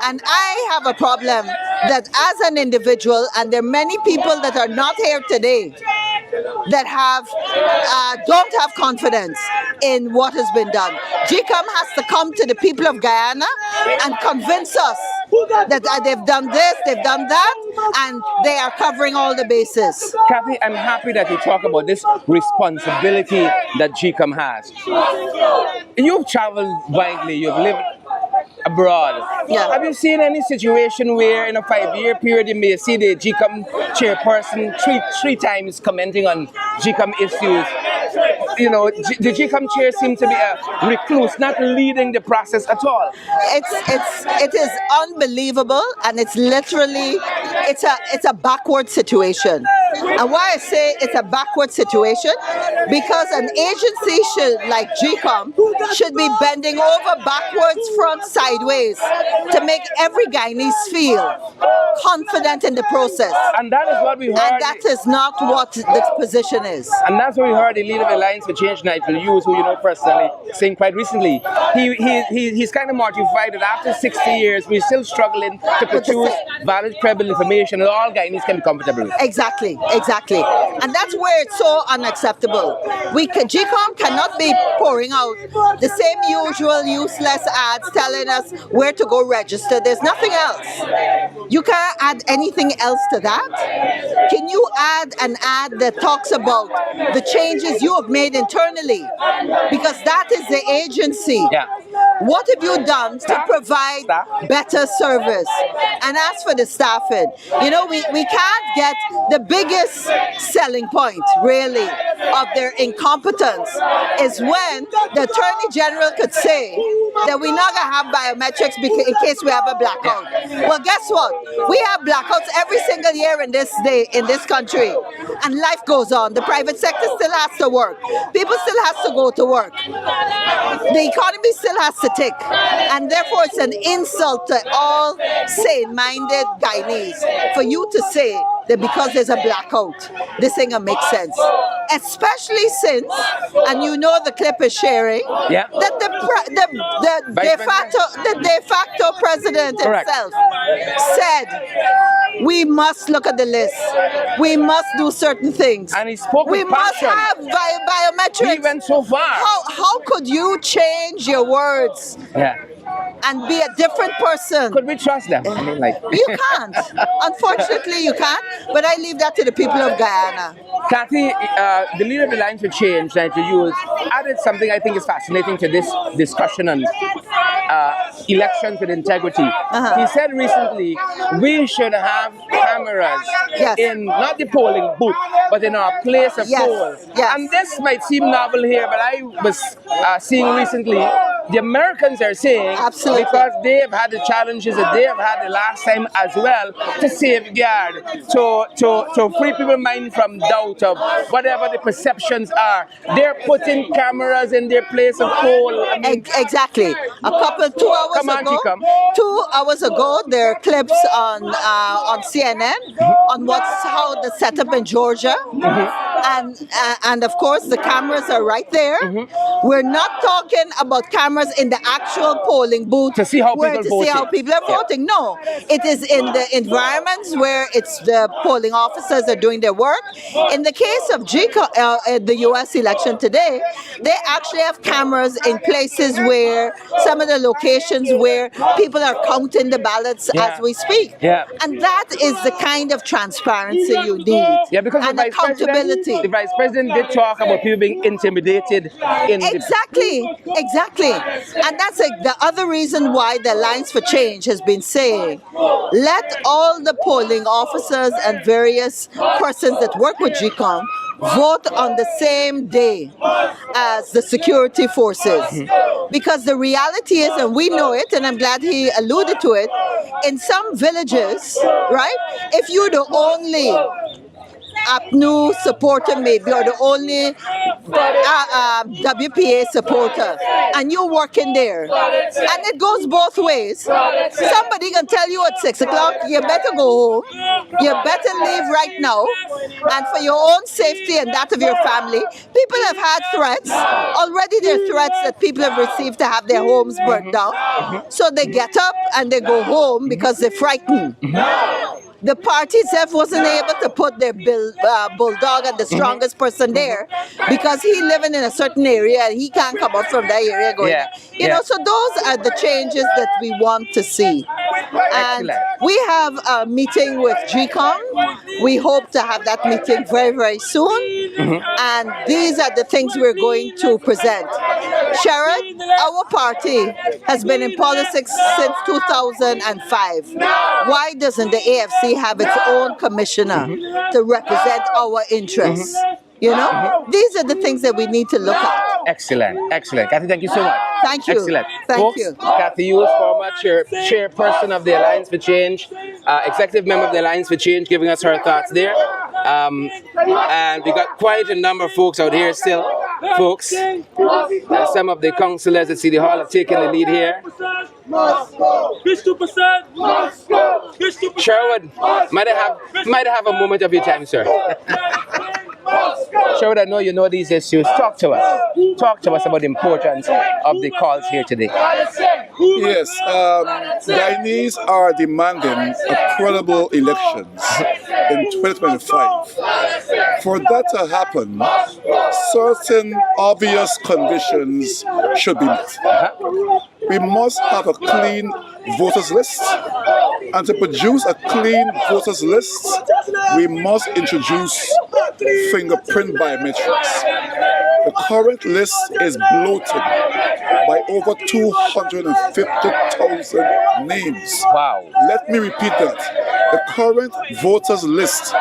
And I have a problem that as an individual, and there are many people that are not here today that don't have confidence in what has been done. GECOM has to come to the people of Guyana and convince us that they've done this, they've done that, and they are covering all the bases. Kathy, I'm happy that you talk about this responsibility that GECOM has. You've traveled widely, you've lived abroad. Have you seen any situation where in a 5-year period you may see the GECOM chairperson three times commenting on GECOM issues? You know, the GECOM chair seems to be a recluse, not leading the process at all. It is unbelievable, and it's literally it's a backward situation. And why I say it's a backward situation, because an agency like GECOM should be bending over backwards, front, sideways to make every Guyanese feel confident in the process. And that is what we heard. And that is not what the position is. And that's what we heard the leader of the Alliance for Change, Nigel Hughes, who you know personally, saying quite recently. He's kind of mortified that after 60 years we're still struggling to produce valid, credible information that all Guyanese can be comfortable with. Exactly. And that's where it's so unacceptable. GECOM cannot be pouring out the same usual useless ads telling us where to go register. There's nothing else. You can't add anything else to that. Can you add an ad that talks about the changes you have made internally? Because that is the agency. What have you done to provide better service? And as for the staffing, you know, we can't get the biggest selling point, really, of their incompetence is when the Attorney General could say that we're not going to have biometrics in case we have a blackout. Well, guess what? We have blackouts every single year in this country, and life goes on. The private sector still has to work. People still have to go to work. The economy still has to tick, and therefore it's an insult to all sane-minded Guyanese for you to say that because there's a blackout, this ain't gonna make sense. Especially since, and you know the clip is sharing, that the de facto president himself said, we must look at the list. We must do certain things. And he spoke we with must passion. have biometrics. He went so far. How could you change your words? And be a different person? Could we trust them? You can't. Unfortunately, you can't. But I leave that to the people of Guyana. Kathy, the leader of the Alliance for Change, Nigel Ewell, added something I think is fascinating to this discussion on elections with integrity. He said recently we should have cameras in not the polling booth, but in our place of poll. And this might seem novel here, but I was seeing recently the Americans are saying, because they have had the challenges that they have had the last time as well, to safeguard, to free people's mind from doubt of whatever the perceptions are. They're putting cameras in their place of poll. I mean, exactly. A couple, 2 hours ago, GECOM. 2 hours ago, there are clips on CNN on how the setup in Georgia, and of course the cameras are right there. We're not talking about cameras in the actual polling booth to see how people are voting. No, it is in the environments where it's the polling officers are doing their work. In the case of GECOM, the U.S. election today, they actually have cameras in places where some of the locations where people are counting the ballots as we speak. And that is the kind of transparency you need. Because and accountability. The Vice President did talk about people being intimidated. Exactly. And that's the other reason why the Alliance for Change has been saying, let all the polling officers and various persons that work with GECOM vote on the same day as the security forces. Because the reality is, and we know it, and I'm glad he alluded to it, in some villages, right, if you're the only APNU supporter, maybe, or the only WPA supporter, and you're working there, and it goes both ways. Somebody can tell you at 6 o'clock, you better go home, you better leave right now, and for your own safety and that of your family. People have had threats. Already there are threats that people have received to have their homes burnt down. So they get up and they go home because they're frightened. The party itself wasn't able to put their bulldog and the strongest person there because he living in a certain area and he can't come out from that area going, you know, so those are the changes that we want to see. And we have a meeting with GECOM. We hope to have that meeting very, very soon. And these are the things we're going to present. Sharon, our party has been in politics since 2005. Why doesn't the AFC have its own commissioner to represent our interests? You know, these are the things that we need to look at. Excellent. Kathy, thank you so much. Thank you. Excellent. Thank Folks, you. Kathy Ewell, former chairperson of the Alliance for Change, executive member of the Alliance for Change, giving us her thoughts there. And we got quite a number of folks out here still. Folks, some of the councillors at City Hall have taken the lead here. Sherwood, might I have a moment of your time, sir? Sherwood, I know you know these issues. Talk to us. Talk to us about the importance of the calls here today. Yes, Guyanese are demanding credible elections in 2025. For that to happen, certain obvious conditions should be met. We must have a clean voters list, and to produce a clean voters list, we must introduce fingerprint biometrics. The current list is bloated by over 250,000 names. Wow. Let me repeat that. The current voters list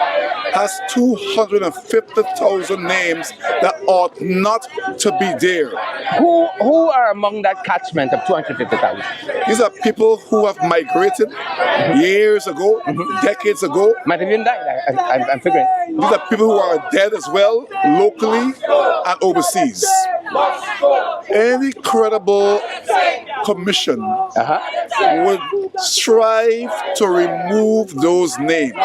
has 250,000 names that ought not to be there. Who are among that catchment of 250,000? These are people who have migrated years ago, decades ago. Might have even died, I'm figuring. These are people who are dead as well, locally and overseas. Any credible commission would strive to remove those names.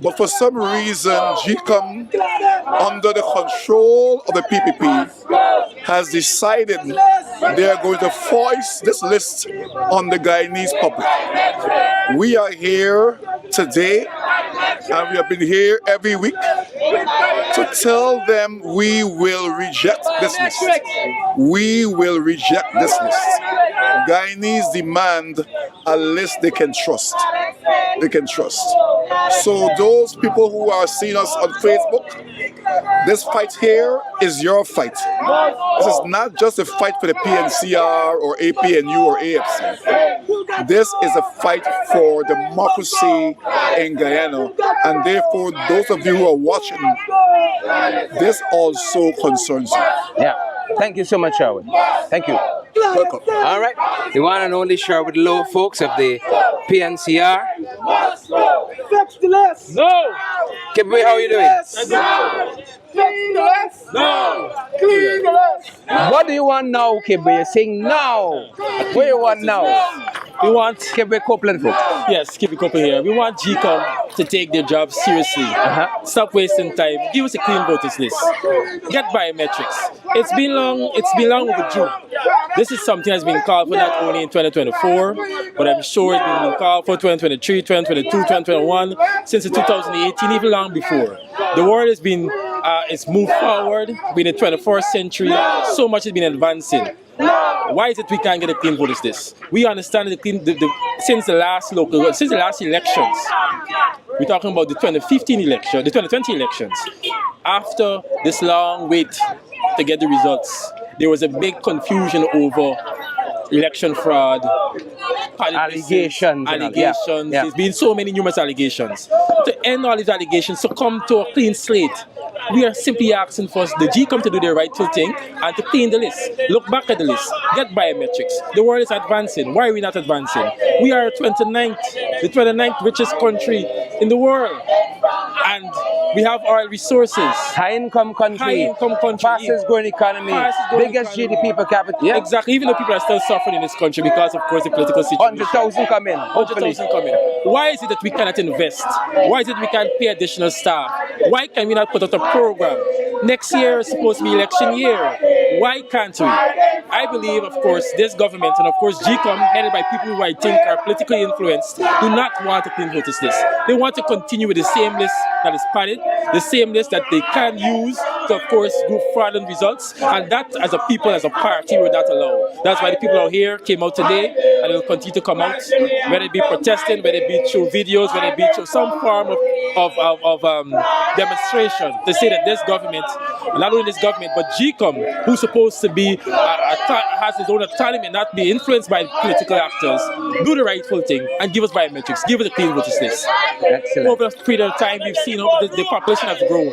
But for some reason, GECOM, under the control of the PPP, has decided they are going to foist this list on the Guyanese public. We are here today, and we have been here every week to tell them we will reject this list. We will reject this list. Guyanese demand a list they can trust. They can trust. So those people who are seeing us on Facebook, this fight here is your fight. This is not just a fight for the PNCR or APNU or AFC. This is a fight for democracy in Guyana, and therefore those of you who are watching, this also concerns you. Yeah. Thank you so much, Sherwood. Thank you. Welcome. All right. The one and only Sherwood Low, folks, of the PNCR. Fix the list. No. Kibwe, how are you doing? Clean the list. No. Clean the list. What do you want now, Kibwe? You're saying now. What do you want now? We want Kibwe Copeland, folks. Yes, keep it couple here. We want GECOM to take their job seriously. Stop wasting time. Give us a clean voters list. Get biometrics. It's been long overdue. This is something that's been called for not only in 2024, but I'm sure it's been called for 2023, 2022, 2021, since 2018, even long before. The world has been it's moved forward. We're in the 21st century. So much has been advancing. Why is it we can't get a clean voters list? We understand since the last elections. We're talking about the 2015 election, the 2020 elections. After this long wait to get the results, there was a big confusion over election fraud, allegations. Yeah. There's been so many numerous allegations. To end all these allegations, to come to a clean slate, we are simply asking for the GECOM to do their rightful thing and to clean the list. Look back at the list. Get biometrics. The world is advancing. Why are we not advancing? We are the 29th richest country in the world. And we have oil resources. High-income country. Fastest growing economy. Biggest GDP per capita. Yeah. Exactly. Even though people are still suffering in this country because, of course, the political situation. 100,000 come in. 100,000 come in. Why is it that we cannot invest? Why is it we can't pay additional staff? Why can we not put out a program? Next year is supposed to be election year. Why can't we? I believe, of course, this government and, of course, GECOM, headed by people who I think are politically influenced, do not want a clean voters list. They want to continue with the same list that is padded, the same list that they can use to, of course, do fraudulent results. And that, as a people, as a party, will not allow. That's why the people out here came out today, and they will continue to come out, whether it be protesting, whether it be through videos, whether it be through some form of demonstration, to say that this government, not only this government, but GECOM, who's supposed to be has his own autonomy and not be influenced by political actors, do the rightful thing and give us biometrics, give us a clean voters list. Excellent. Over a period of time, we've seen how the population has grown,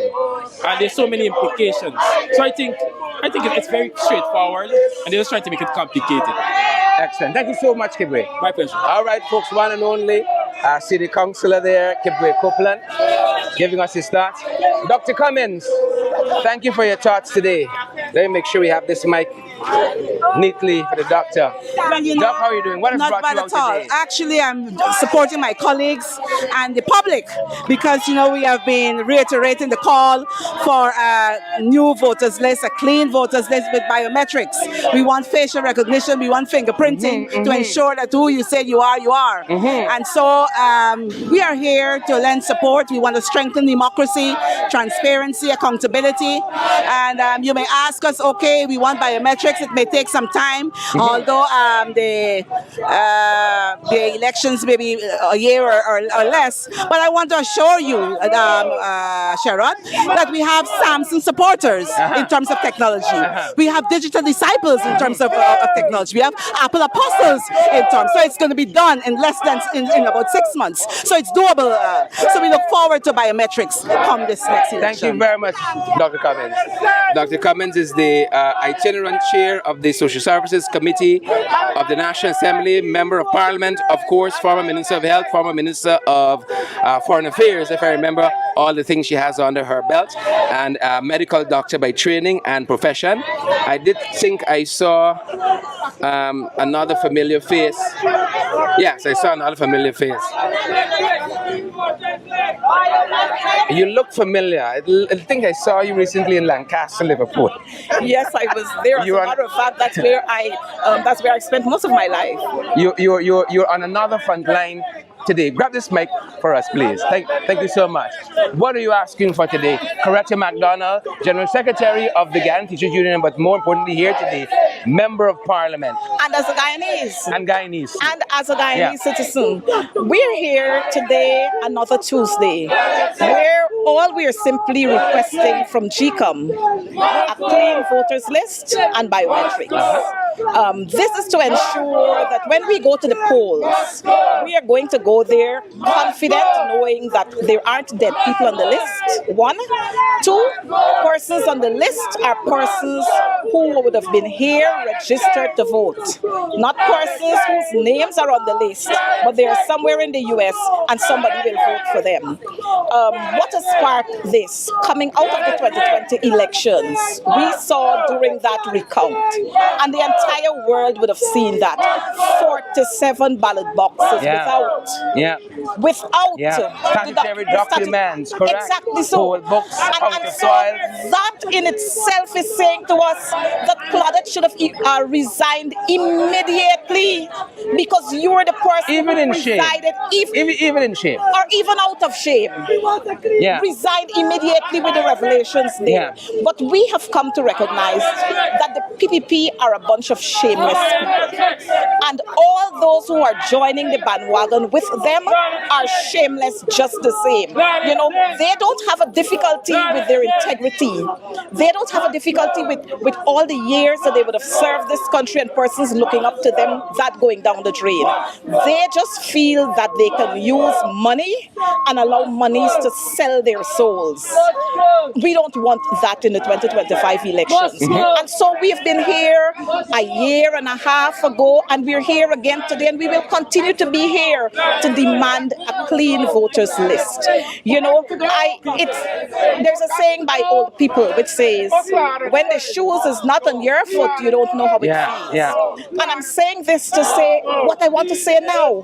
and there's so many implications. So I think it's very straightforward, and they're just trying to make it complicated. Excellent. Thank you so much, Kibwe. My pleasure. All right, folks, one and only City Councillor there, Kibwe Copeland, giving us his thoughts. Dr. Cummins, thank you for your thoughts today. Let me make sure we have this mic neatly for the doctor. Well, Doc, how are you doing? What has not brought bad you out at all. today? Actually, I'm supporting my colleagues and the public because, we have been reiterating the call for a new voters list, a clean voters list with biometrics. We want facial recognition, we want fingerprinting to ensure that who you say you are, you are. And so we are here to lend support. We want to strengthen democracy, transparency, accountability. And you may ask us, okay, we want biometrics. It may take some time, although the elections may be a year or less. But I want to assure you, Sherrod, that we have Samsung supporters in terms of technology. We have digital disciples in terms of technology. We have Apple apostles in terms. So it's going to be done in less than in about 6 months. So it's doable. So we look forward to biometrics come this next election. Thank you very much, Dr. Cummins. Dr. Cummins is the itinerant chair of the Social Services Committee of the National Assembly, Member of Parliament, of course, former Minister of Health, former Minister of Foreign Affairs, if I remember all the things she has under her belt, and a medical doctor by training and profession. I did think I saw another familiar face. Yes, I saw another familiar face. You look familiar. I think I saw you recently in Lancaster, Liverpool. Yes, I was there. As a matter of fact, that's where I spent most of my life. You're on another front line today. Grab this mic for us, please. Thank you so much. What are you asking for today? Coretta MacDonald, General Secretary of the Guyana Teachers Union, but more importantly here today, Member of Parliament. And as a Guyanese. And Guyanese. And as a Guyanese citizen. We're here today, another Tuesday, where all we are simply requesting from GECOM a clean voters list and biometrics. This is to ensure that when we go to the polls, we are going to go there confident, knowing that there aren't dead people on the list. 1. 2, persons on the list are persons who would have been here registered to vote. Not persons whose names are on the list, but they are somewhere in the US and somebody will vote for them. What has sparked this? Coming out of the 2020 elections, we saw during that recount, and the entire world would have seen that, 47 ballot boxes without statutory documents, correct? Exactly so. Poll books, and so that in itself is saying to us that Claudette should have resigned immediately, because you were the person even in who shame. resided, even in shame, or even out of shame. Resigned immediately with the revelations there. But we have come to recognize that the PPP are a bunch of shameless people, and all those who are joining the bandwagon with them are shameless just the same. You know, they don't have a difficulty with their integrity. They don't have a difficulty with all the years that they would have served this country and persons looking up to them, that going down the drain. They just feel that they can use money and allow monies to sell their souls. We don't want that in the 2025 elections. And so we've been here a year and a half ago, and we're here again today, and we will continue to be here to demand a clean voters list. You know, there's a saying by old people which says, when the shoes is not on your foot, you don't know how it feels. And I'm saying this to say what I want to say now.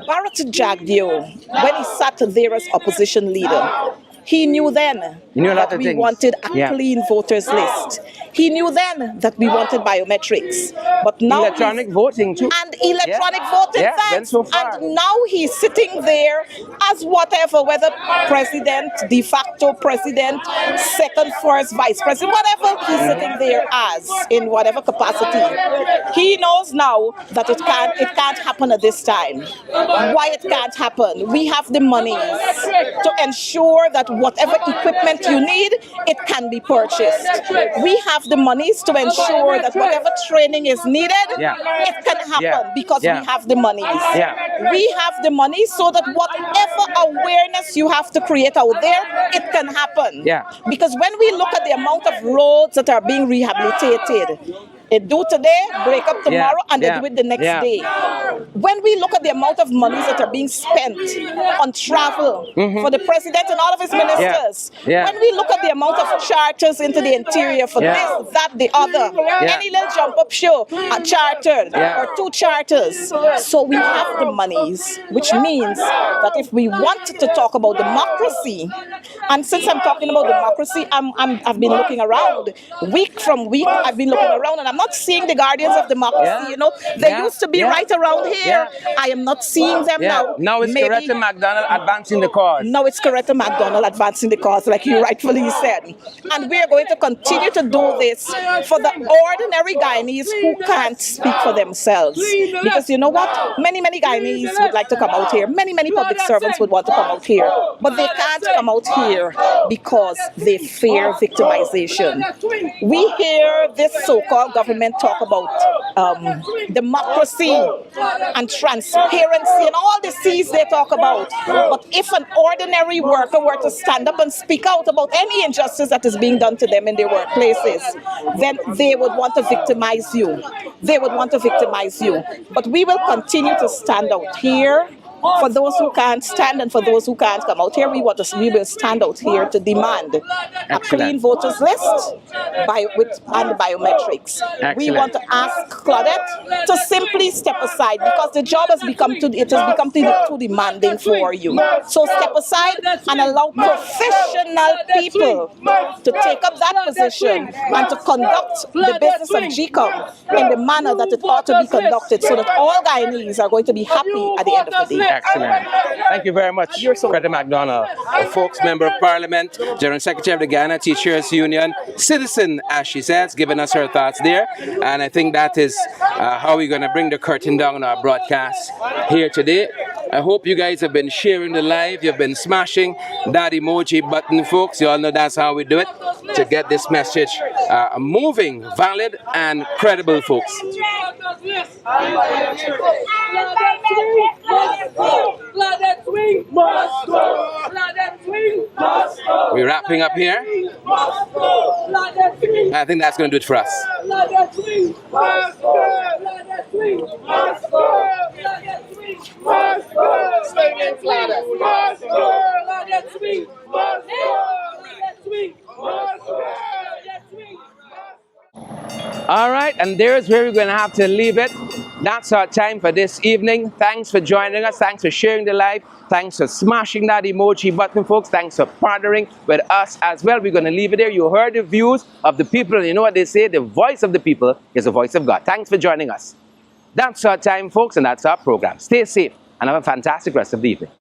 Barrett Jagdeo, when he sat there as opposition leader, he knew then that we wanted a clean voters list. He knew then that we wanted biometrics. But now electronic voting too. And electronic voting, thanks. So and now he's sitting there as whatever, whether president, de facto president, second, first, vice president, whatever he's sitting there as, in whatever capacity. He knows now that it can't happen at this time. Why it can't happen? We have the money to ensure that whatever equipment you need, it can be purchased. We have the monies to ensure that whatever training is needed, it can happen because we have the monies. We have the money so that whatever awareness you have to create out there, it can happen. Because when we look at the amount of roads that are being rehabilitated, they do today, break up tomorrow, and they do it the next day. When we look at the amount of monies that are being spent on travel for the president and all of his ministers, when we look at the amount of charters into the interior for this, that, the other, any little jump-up show, a chartered or 2 charters. So we have the monies, which means that if we want to talk about democracy, and since I'm talking about democracy, I've been looking around. Week from week, I've been looking around, and I'm not seeing the guardians of democracy. You know, they used to be right around here. I am not seeing them now. Now it's Coretta McDonald advancing the cause. Now it's Coretta McDonald advancing the cause, like you rightfully said. And we are going to continue to do this for the ordinary Guyanese who can't speak for themselves. Because you know what? Many Guyanese would like to come out here. Many public servants would want to come out here. But they can't come out here because they fear victimization. We hear this so-called government talk about democracy and transparency and all the C's they talk about. But if an ordinary worker were to stand up and speak out about any injustice that is being done to them in their workplaces, then they would want to victimize you. They would want to victimize you. But we will continue to stand out here. For those who can't stand and for those who can't come out here, we will stand out here to demand a clean voters list and biometrics. We want to ask Claudette to simply step aside because the job has become too demanding for you. So step aside and allow professional people to take up that position and to conduct the business of GECOM in the manner that it ought to be conducted so that all Guyanese are going to be happy at the end of the day. Excellent. Thank you very much, Greta MacDonald, a Folks Member of Parliament, General Secretary of the Guyana Teachers Union, citizen, as she says, giving us her thoughts there. And I think that is how we're going to bring the curtain down on our broadcast here today. I hope you guys have been sharing the live. You've been smashing that emoji button, folks. You all know that's how we do it, to get this message moving, valid, and credible, folks. We're wrapping up here. I think that's going to do it for us. All right, and there's where we're going to have to leave it. That's our time for this evening. Thanks for joining us. Thanks for sharing the live. Thanks for smashing that emoji button, folks. Thanks for partnering with us as well. We're going to leave it there. You heard the views of the people. You know what they say? The voice of the people is the voice of God. Thanks for joining us. That's our time, folks, and that's our program. Stay safe and have a fantastic rest of the evening.